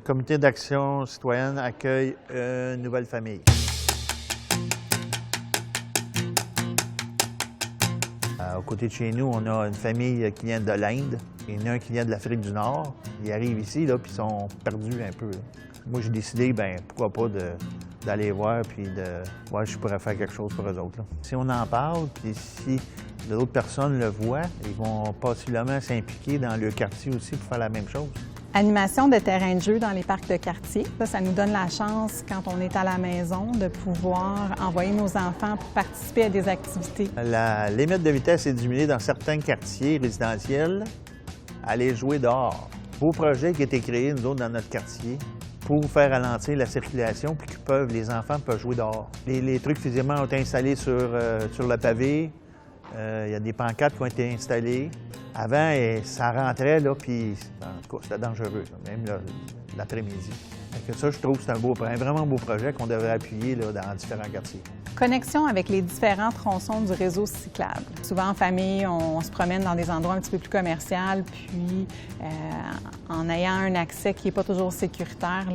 Comité d'action citoyenne accueille une nouvelle famille. Aux côtés de chez nous, on a une famille qui vient de l'Inde et un qui vient de l'Afrique du Nord. Ils arrivent ici, là, puis ils sont perdus un peu. Là. Moi, j'ai décidé, pourquoi pas d'aller voir puis de voir si je pourrais faire quelque chose pour eux autres. Là. Si on en parle, puis si d'autres personnes le voient, ils vont possiblement s'impliquer dans le quartier aussi pour faire la même chose. Animation de terrain de jeu dans les parcs de quartier. Ça nous donne la chance, quand on est à la maison, de pouvoir envoyer nos enfants pour participer à des activités. La limite de vitesse est diminuée dans certains quartiers résidentiels. Aller jouer dehors. Beau projet qui a été créé, nous autres, dans notre quartier, pour faire ralentir la circulation, puis les enfants peuvent jouer dehors. Les trucs physiquement ont été installés sur le pavé. Il y a des pancartes qui ont été installées. Avant, ça rentrait, là, puis en tout cas, c'était dangereux, là, même l'après-midi. Ça, je trouve que c'est un vraiment beau projet qu'on devrait appuyer là, dans différents quartiers. Connexion avec les différents tronçons du réseau cyclable. Souvent, en famille, on se promène dans des endroits un petit peu plus commerciaux, puis en ayant un accès qui n'est pas toujours sécuritaire,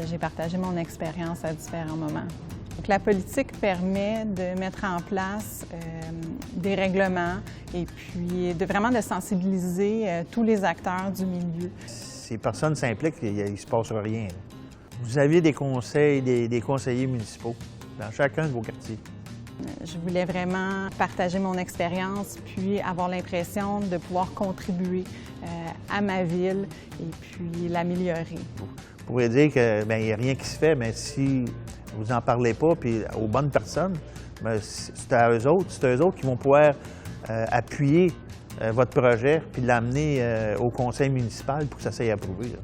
j'ai partagé mon expérience à différents moments. Donc, la politique permet de mettre en place des règlements et puis vraiment de sensibiliser tous les acteurs du milieu. Si personne s'implique, il ne se passe rien. Là. Vous avez des conseils, des conseillers municipaux dans chacun de vos quartiers. Je voulais vraiment partager mon expérience puis avoir l'impression de pouvoir contribuer à ma ville et puis l'améliorer. Vous pourriez dire qu'il n'y a rien qui se fait, mais si vous n'en parlez pas puis aux bonnes personnes, c'est eux autres qui vont pouvoir appuyer votre projet puis l'amener au conseil municipal pour que ça soit approuvé. Là.